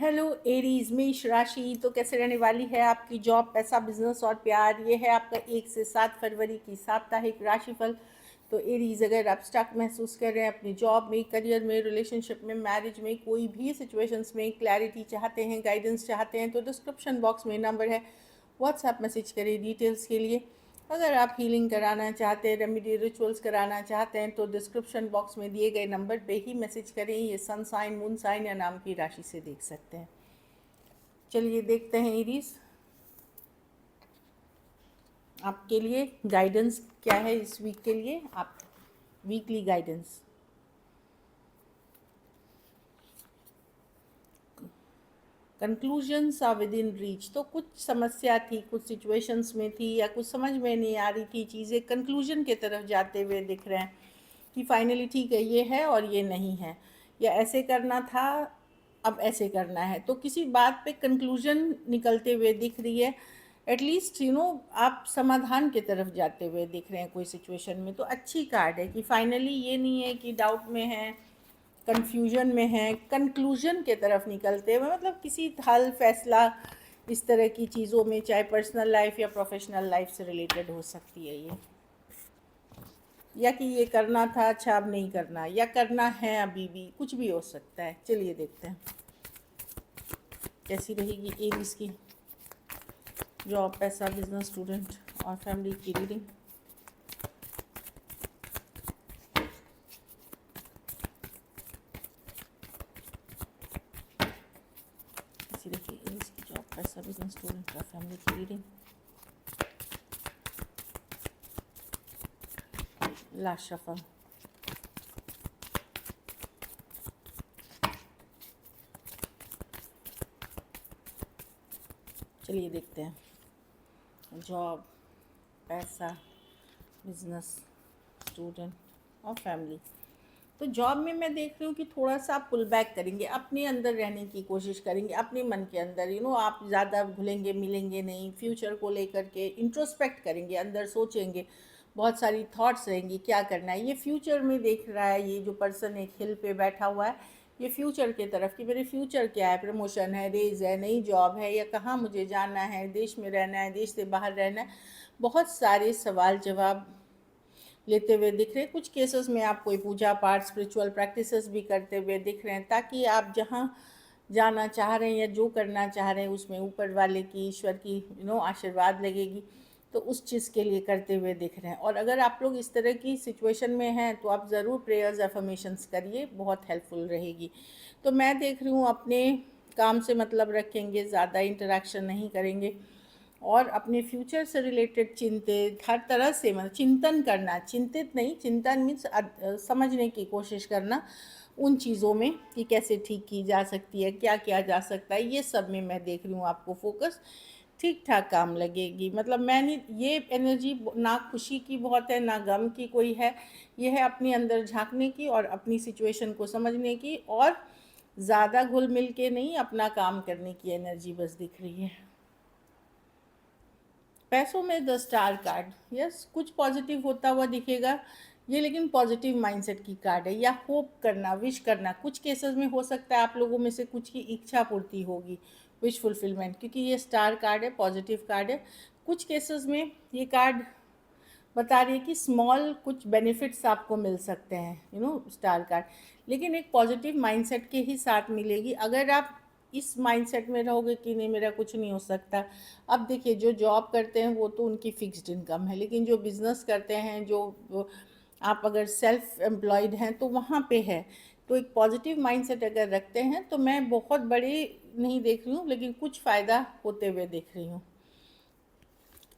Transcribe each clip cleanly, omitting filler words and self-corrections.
Hello Aries, मेष राशि। तो कैसे रहने वाली है आपकी जॉब, पैसा, बिजनेस और प्यार। ये है आपका 1 से 7 फरवरी की साप्ताहिक राशिफल। तो एरीज, अगर आप स्टक महसूस कर रहे हैं अपनी जॉब में, करियर में, रिलेशनशिप में, मैरिज में, कोई भी सिचुएशंस में क्लैरिटी चाहते हैं, गाइडेंस चाहते हैं, तो डिस्क्रिप्शन बॉक्स में नंबर है, व्हाट्सएप मैसेज करें डिटेल्स के लिए। अगर आप हीलिंग कराना चाहते हैं, रेमेडी रिचुअल्स कराना चाहते हैं, तो डिस्क्रिप्शन बॉक्स में दिए गए नंबर पे ही मैसेज करें। ये सन साइन, मून साइन या नाम की राशि से देख सकते हैं। चलिए देखते हैं एरीज, आपके लिए गाइडेंस क्या है इस वीक के लिए। आप weekly guidance. Conclusions are within reach. तो कुछ समस्या थी, कुछ सिचुएशंस में थी, या कुछ समझ में नहीं आ रही थी, चीज़ें कंक्लूजन की तरफ जाते हुए दिख रहे हैं कि फाइनली ठीक है, ये है और ये नहीं है, या ऐसे करना था अब ऐसे करना है। तो किसी बात पे कंक्लूजन निकलते हुए दिख रही है। एटलीस्ट आप समाधान की तरफ जाते हुए दिख रहे हैं कोई सिचुएशन में। तो अच्छी कार्ड है कि फाइनली ये नहीं है कि डाउट में है, कंफ्यूजन में है, कंक्लूजन के तरफ निकलते हुए, मतलब किसी हल, फैसला, इस तरह की चीज़ों में, चाहे पर्सनल लाइफ या प्रोफेशनल लाइफ से रिलेटेड हो सकती है ये, या कि ये करना था अच्छा अब नहीं करना, या करना है अभी भी, कुछ भी हो सकता है। चलिए देखते हैं कैसी रहेगी एरीज की जॉब, पैसा, बिजनेस, स्टूडेंट और फैमिली की रीडिंग। कैसी रहेगी एरीज की जॉब, पैसा, बिजनेस, स्टूडेंट और फैमिली की रीडिंग। Last shuffle. चलिए देखते हैं जॉब, पैसा, बिजनेस, स्टूडेंट और फैमिली। तो जॉब में मैं देख रही हूँ कि थोड़ा सा आप पुल बैक करेंगे, अपने अंदर रहने की कोशिश करेंगे, अपने मन के अंदर। आप ज़्यादा घुलेंगे मिलेंगे नहीं, फ्यूचर को लेकर के इंट्रोस्पेक्ट करेंगे, अंदर सोचेंगे, बहुत सारी थॉट्स रहेंगी क्या करना है। ये फ्यूचर में देख रहा है, ये जो पर्सन एक हिल पे बैठा हुआ है, ये फ्यूचर के तरफ कि मेरे फ्यूचर क्या है, प्रमोशन है, रेज है, नई जॉब है, या कहाँ मुझे जाना है, देश में रहना है, देश से बाहर रहना है। बहुत सारे सवाल जवाब लेते हुए दिख रहे हैं। कुछ केसेस में आप कोई पूजा पाठ, स्पिरिचुअल प्रैक्टिसेस भी करते हुए दिख रहे हैं, ताकि आप जहाँ जाना चाह रहे हैं या जो करना चाह रहे हैं उसमें ऊपर वाले की, ईश्वर की आशीर्वाद लगेगी, तो उस चीज़ के लिए करते हुए दिख रहे हैं। और अगर आप लोग इस तरह की सिचुएशन में हैं तो आप ज़रूर प्रेयर्स, अफर्मेशंस करिए, बहुत हेल्पफुल रहेगी। तो मैं देख रही हूँ अपने काम से मतलब रखेंगे, ज़्यादा इंटरेक्शन नहीं करेंगे, और अपने फ्यूचर से रिलेटेड चिंतित, हर तरह से मतलब चिंतन करना, चिंतित नहीं, चिंतन मीन्स समझने की कोशिश करना उन चीज़ों में कि कैसे ठीक की जा सकती है, क्या किया जा सकता है। ये सब में मैं देख रही हूँ आपको फोकस ठीक ठाक काम लगेगी। मतलब मैं नहीं, ये एनर्जी ना खुशी की बहुत है ना गम की कोई है, ये है अपने अंदर झांकने की और अपनी सिचुएशन को समझने की, और ज़्यादा घुल मिल के नहीं, अपना काम करने की एनर्जी बस दिख रही है। पैसों में 10 स्टार कार्ड, यस, कुछ पॉजिटिव होता हुआ दिखेगा ये, लेकिन पॉजिटिव माइंडसेट की कार्ड है, या होप करना, विश करना। कुछ केसेस में हो सकता है आप लोगों में से कुछ की इच्छा पूर्ति होगी, विश फुलफिलमेंट, क्योंकि ये स्टार कार्ड है, पॉजिटिव कार्ड है। कुछ केसेस में ये कार्ड बता रही है कि स्मॉल कुछ बेनिफिट्स आपको मिल सकते हैं, स्टार कार्ड, लेकिन एक पॉजिटिव माइंडसेट के ही साथ मिलेगी। अगर आप इस माइंडसेट में रहोगे कि नहीं मेरा कुछ नहीं हो सकता। अब देखिए, जो जॉब करते हैं वो तो उनकी फिक्स्ड इनकम है, लेकिन जो बिज़नेस करते हैं, जो आप अगर सेल्फ एम्प्लॉयड हैं तो वहाँ पे है। तो एक पॉजिटिव माइंडसेट अगर रखते हैं तो मैं बहुत बड़े नहीं देख रही हूँ, लेकिन कुछ फ़ायदा होते हुए देख रही हूँ।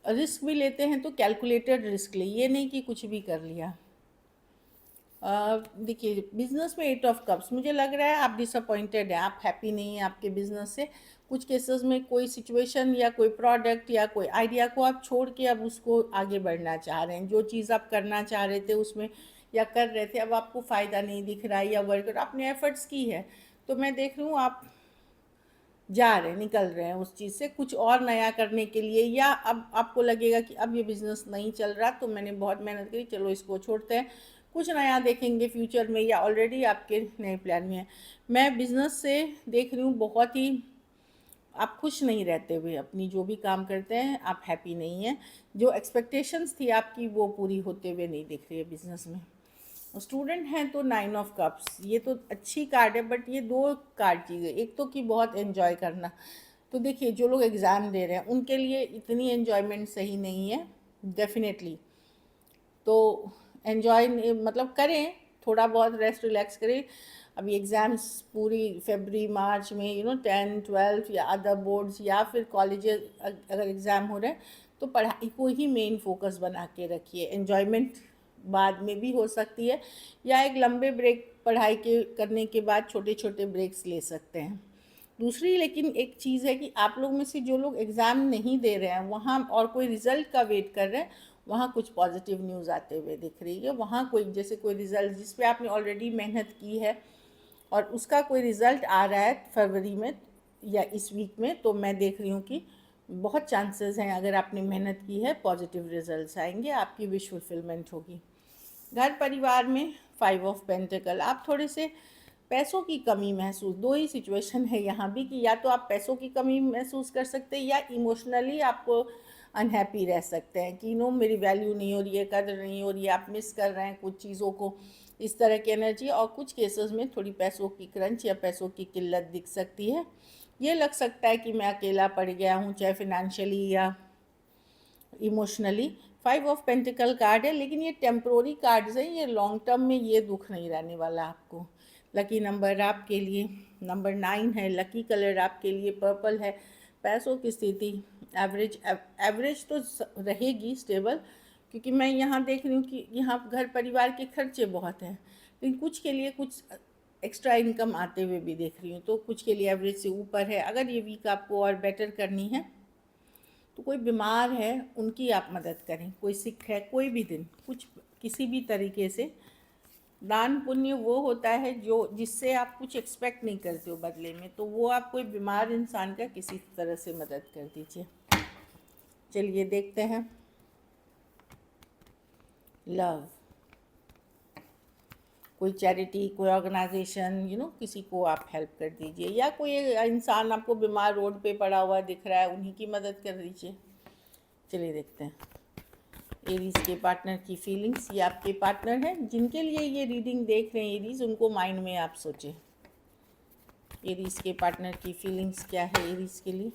रिस्क भी लेते हैं तो कैलकुलेटेड रिस्क ले, ये नहीं कि कुछ भी कर लिया। देखिए, बिजनेस में 8 ऑफ कप्स, मुझे लग रहा है आप डिसअपॉइंटेड हैं, आप हैप्पी नहीं हैं आपके बिजनेस से। कुछ केसेस में कोई सिचुएशन या कोई प्रोडक्ट या कोई आइडिया को आप छोड़ के अब उसको आगे बढ़ना चाह रहे हैं। जो चीज़ आप करना चाह रहे थे उसमें या कर रहे थे, अब आपको फ़ायदा नहीं दिख रहा है, या वर्क आपने एफर्ट्स की है, तो मैं देख रही हूँ आप जा रहे हैं, निकल रहे हैं उस चीज़ से कुछ और नया करने के लिए। या अब आपको लगेगा कि अब ये बिज़नेस नहीं चल रहा, तो मैंने बहुत मेहनत करी, चलो इसको छोड़ते हैं, कुछ नया देखेंगे फ्यूचर में, या ऑलरेडी आपके नए प्लान में है। मैं बिज़नेस से देख रही हूँ बहुत ही आप खुश नहीं रहते हुए, अपनी जो भी काम करते हैं आप हैप्पी नहीं हैं। जो एक्सपेक्टेशंस थी आपकी वो पूरी होते हुए नहीं दिख रही है बिज़नेस में। स्टूडेंट हैं तो 9 ऑफ कप्स, ये तो अच्छी कार्ड है, बट ये दो कार्ड चीज़ें, एक तो कि बहुत एन्जॉय करना। तो देखिए जो लोग एग्ज़ाम दे रहे हैं उनके लिए इतनी एन्जॉयमेंट सही नहीं है डेफिनेटली। तो एन्जॉय मतलब करें, थोड़ा बहुत रेस्ट रिलैक्स करें। अभी एग्ज़ाम्स पूरी फरवरी मार्च में 10 12 या अदर बोर्ड्स या फिर कॉलेजेस अगर एग्ज़ाम हो रहे हैं तो पढ़ाई को ही मेन फोकस बना के रखिए। एन्जॉयमेंट बाद में भी हो सकती है, या एक लंबे ब्रेक पढ़ाई के करने के बाद छोटे छोटे ब्रेक्स ले सकते हैं। दूसरी लेकिन एक चीज़ है कि आप लोग में से जो लोग एग्ज़ाम नहीं दे रहे हैं वहाँ और कोई रिज़ल्ट का वेट कर रहे हैं, वहाँ कुछ पॉजिटिव न्यूज़ आते हुए दिख रही है। वहाँ कोई जैसे कोई रिज़ल्ट जिस पे आपने ऑलरेडी मेहनत की है और उसका कोई रिज़ल्ट आ रहा है फरवरी में या इस वीक में, तो मैं देख रही हूँ कि बहुत चांसेस हैं, अगर आपने मेहनत की है पॉजिटिव रिजल्ट्स आएंगे, आपकी विश फुलफिलमेंट होगी। घर परिवार में 5 ऑफ पेंटिकल, आप थोड़े से पैसों की कमी महसूस, दो ही सिचुएशन है यहाँ भी कि या तो आप पैसों की कमी महसूस कर सकते हैं या इमोशनली आपको अनहैप्पी रह सकते हैं कि मेरी वैल्यू नहीं हो रही है, कदर नहीं हो रही है, आप मिस कर रहे हैं कुछ चीज़ों को, इस तरह की एनर्जी। और कुछ केसेस में थोड़ी पैसों की क्रंच या पैसों की किल्लत दिख सकती है। ये लग सकता है कि मैं अकेला पड़ गया हूँ, चाहे फिनेंशियली या इमोशनली। 5 ऑफ पेंटिकल कार्ड है लेकिन ये टेम्प्रोरी कार्ड्स हैं, ये लॉन्ग टर्म में ये दुख नहीं रहने वाला आपको। लकी नंबर आपके लिए नंबर 9 है, लकी कलर आपके लिए पर्पल है। पैसों की स्थिति एवरेज, एवरेज तो रहेगी स्टेबल, क्योंकि मैं यहाँ देख रही हूँ कि यहाँ घर परिवार के खर्चे बहुत हैं, लेकिन कुछ के लिए कुछ एक्स्ट्रा इनकम आते हुए भी देख रही हूँ, तो कुछ के लिए एवरेज से ऊपर है। अगर ये वीक आपको और बेटर करनी है तो कोई बीमार है उनकी आप मदद करें, कोई सिक है, कोई भी दिन कुछ किसी भी तरीके से दान पुण्य वो होता है जो जिससे आप कुछ एक्सपेक्ट नहीं करते हो बदले में, तो वो आप कोई बीमार इंसान का किसी तरह से मदद कर दीजिए। चलिए देखते हैं लव, कोई चैरिटी, कोई ऑर्गेनाइजेशन, किसी को आप हेल्प कर दीजिए, या कोई इंसान आपको बीमार रोड पे पड़ा हुआ दिख रहा है उन्हीं की मदद कर दीजिए। चलिए देखते हैं एरीज के पार्टनर की फीलिंग्स। ये आपके पार्टनर हैं जिनके लिए ये रीडिंग देख रहे हैं एरीज, उनको माइंड में आप सोचें एरीज के पार्टनर की फीलिंग्स क्या है एरीज के लिए।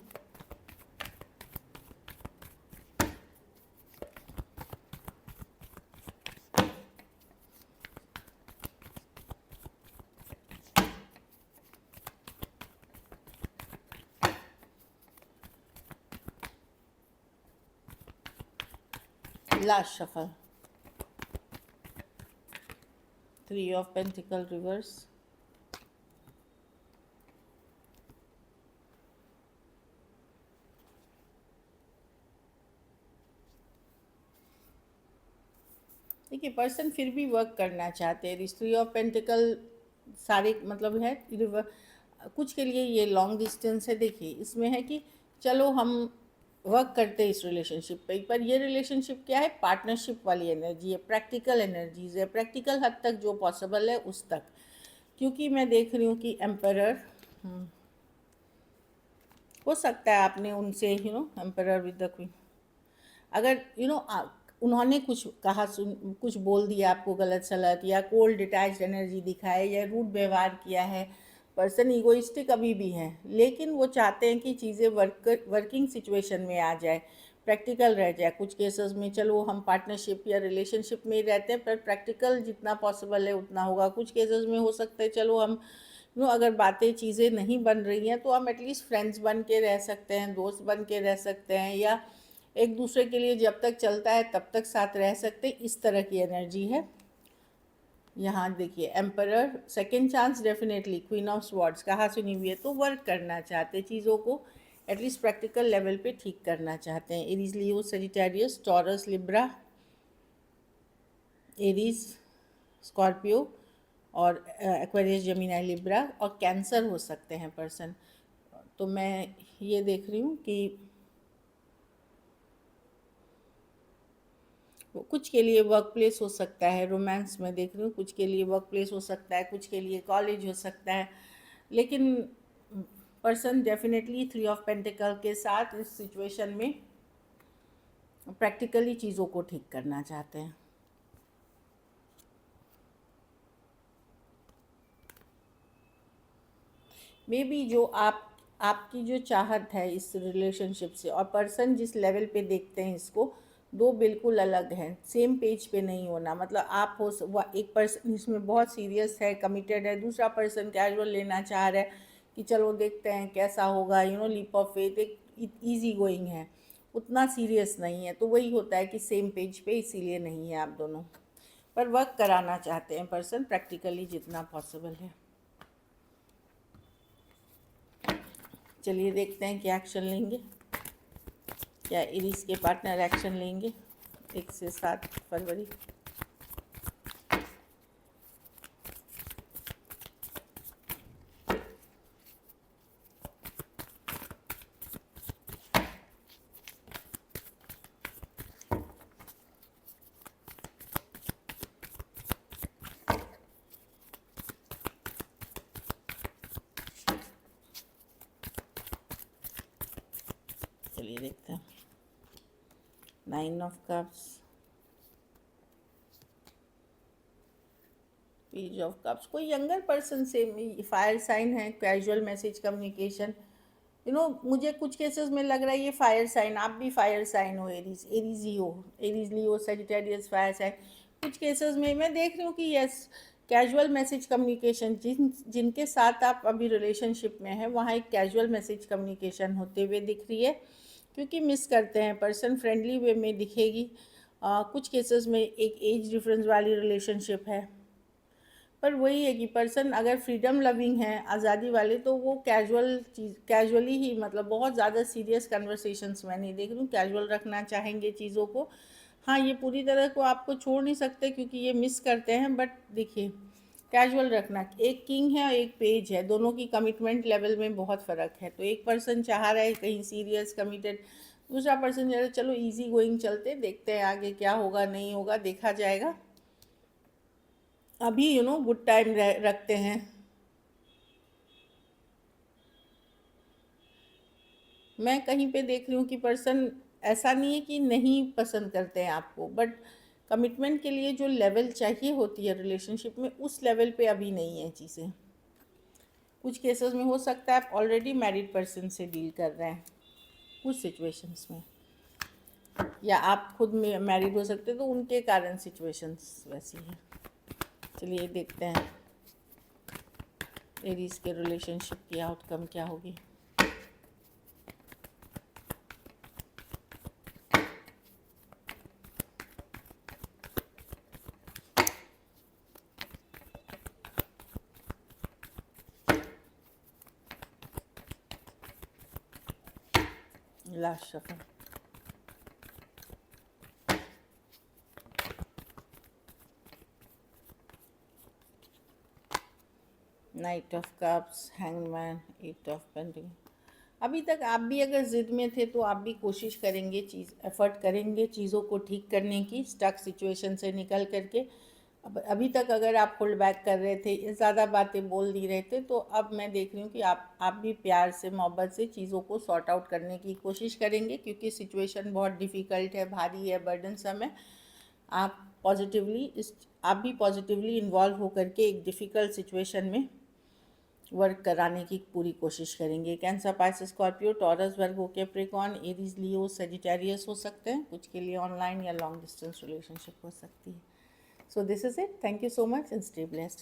Last shuffle 3 of pentacle reverse, देखिए पर्सन फिर भी वर्क करना चाहते हैं। 3 ऑफ पेंटिकल सारे मतलब है कुछ के लिए ये लॉन्ग डिस्टेंस है। देखिए इसमें है कि चलो हम वर्क करते हैं इस रिलेशनशिप पे, पर ये रिलेशनशिप क्या है, पार्टनरशिप वाली एनर्जी है, प्रैक्टिकल एनर्जीज है, प्रैक्टिकल हद तक जो पॉसिबल है उस तक। क्योंकि मैं देख रही हूँ कि एम्परर हो सकता है आपने उनसे एम्परर विद द क्वीन, अगर उन्होंने कुछ कहा कुछ बोल दिया आपको गलत सलत, या कोल्ड डिटैच्ड एनर्जी दिखाए, या रूड व्यवहार किया है, पर्सन ईगोइस्टिक अभी भी हैं, लेकिन वो चाहते हैं कि चीज़ें वर्किंग सिचुएशन में आ जाए, प्रैक्टिकल रह जाए। कुछ केसेस में चलो हम पार्टनरशिप या रिलेशनशिप में ही रहते हैं पर प्रैक्टिकल जितना पॉसिबल है उतना होगा। कुछ केसेस में हो सकता है चलो हम अगर बातें चीज़ें नहीं बन रही हैं तो हम एटलीस्ट फ्रेंड्स बन के रह सकते हैं, दोस्त बन के रह सकते हैं, या एक दूसरे के लिए जब तक चलता है तब तक साथ रह सकते हैं, इस तरह की एनर्जी है। यहाँ देखिए emperor, second chance definitely, queen of swords कहाँ सुनी हुई है, तो वर्क करना चाहते हैं, चीज़ों को एटलीस्ट प्रैक्टिकल लेवल पे ठीक करना चाहते हैं। Aries, Leo, Sagittarius, Taurus, Libra, Aries, Scorpio और एक्वेरियस, जेमिनी, लिब्रा और कैंसर हो सकते हैं पर्सन। तो मैं ये देख रही हूँ कि कुछ के लिए वर्क प्लेस हो सकता है, रोमांस में देख रही हूँ, कुछ के लिए वर्क प्लेस हो सकता है, कुछ के लिए कॉलेज हो सकता है, लेकिन पर्सन डेफिनेटली 3 ऑफ पेंटिकल के साथ इस सिचुएशन में प्रैक्टिकली चीज़ों को ठीक करना चाहते हैं। मे बी जो आपकी जो चाहत है इस रिलेशनशिप से और पर्सन जिस लेवल पे देखते हैं इसको, दो बिल्कुल अलग हैं, सेम पेज पे नहीं होना। मतलब आप एक पर्सन इसमें बहुत सीरियस है, कमिटेड है, दूसरा पर्सन कैजुअल लेना चाह रहा है कि चलो देखते हैं कैसा होगा, लीप ऑफ फेथ, एक ईजी गोइंग है, उतना सीरियस नहीं है। तो वही होता है कि सेम पेज पे इसीलिए नहीं है आप दोनों, पर वर्क कराना चाहते हैं पर्सन प्रैक्टिकली जितना पॉसिबल है। चलिए देखते हैं क्या एक्शन लेंगे, क्या एरीज के पार्टनर एक्शन लेंगे 1 से 7 फरवरी। चलिए देखते हैं 9 of cups, page of cups. कोई यंगर पर्सन से फायर साइन है, कैजुअल मैसेज कम्युनिकेशन। मुझे कुछ केसेस में लग रहा है ये फायर साइन, आप भी फायर साइन हो, एरीज ही हो, Aries Leo Sagittarius fire sign. कुछ केसेस में मैं देख रही हूँ कि यस, कैजुअल मैसेज कम्युनिकेशन, जिनके साथ आप अभी रिलेशनशिप में हैं वहाँ एक कैजुअल मैसेज कम्युनिकेशन होते हुए दिख रही है, क्योंकि मिस करते हैं पर्सन, फ्रेंडली वे में दिखेगी। कुछ केसेस में एक एज डिफरेंस वाली रिलेशनशिप है, पर वही है कि पर्सन अगर फ्रीडम लविंग है, आज़ादी वाले, तो वो कैजुअली ही, मतलब बहुत ज़्यादा सीरियस कन्वर्सेशंस मैं नहीं देख रही हूँ, कैजुअल रखना चाहेंगे चीज़ों को। हाँ, ये पूरी तरह को आपको छोड़ नहीं सकते क्योंकि ये मिस करते हैं, बट देखिए कैजुअल रखना। एक किंग है और एक पेज है, दोनों की कमिटमेंट लेवल में बहुत फ़र्क है। तो एक पर्सन चाह रहा है कहीं सीरियस कमिटेड, दूसरा पर्सन चाह रहा है चलो इजी गोइंग चलते, देखते हैं आगे क्या होगा नहीं होगा, देखा जाएगा, अभी गुड टाइम रखते हैं। मैं कहीं पे देख रही हूँ कि पर्सन ऐसा नहीं है कि नहीं पसंद करते हैं आपको, बट कमिटमेंट के लिए जो लेवल चाहिए होती है रिलेशनशिप में, उस लेवल पे अभी नहीं है चीज़ें। कुछ केसेस में हो सकता है आप ऑलरेडी मैरिड पर्सन से डील कर रहे हैं कुछ सिचुएशंस में, या आप खुद में मैरिड हो सकते, तो उनके कारण सिचुएशंस वैसी हैं। चलिए देखते हैं एरीज के रिलेशनशिप की आउटकम क्या होगी। Last shuffle, night of cups, hangman, 8 of pentacle. अभी तक आप भी अगर ज़िद में थे तो आप भी कोशिश करेंगे, एफर्ट करेंगे चीज़ों को ठीक करने की, स्टक सिचुएशन से निकल करके। अब अभी तक अगर आप होल्ड बैक कर रहे थे, ज़्यादा बातें बोल नहीं रहे थे, तो अब मैं देख रही हूँ कि आप भी प्यार से, मोहब्बत से चीज़ों को सॉर्ट आउट करने की कोशिश करेंगे, क्योंकि सिचुएशन बहुत डिफ़िकल्ट है, भारी है, बर्डनसम है। आप भी पॉजिटिवली इन्वॉल्व होकर के एक डिफ़िकल्ट सिचुएशन में वर्क कराने की पूरी कोशिश करेंगे। कैंसर, पाइसेस, स्कॉर्पियो, टॉरस, वर्गो, कैप्रिकॉर्न, एरीज, लियो, सेजिटेरियस हो सकते हैं। कुछ के लिए ऑनलाइन या लॉन्ग डिस्टेंस रिलेशनशिप हो सकती है। So this is it, thank you so much and stay blessed.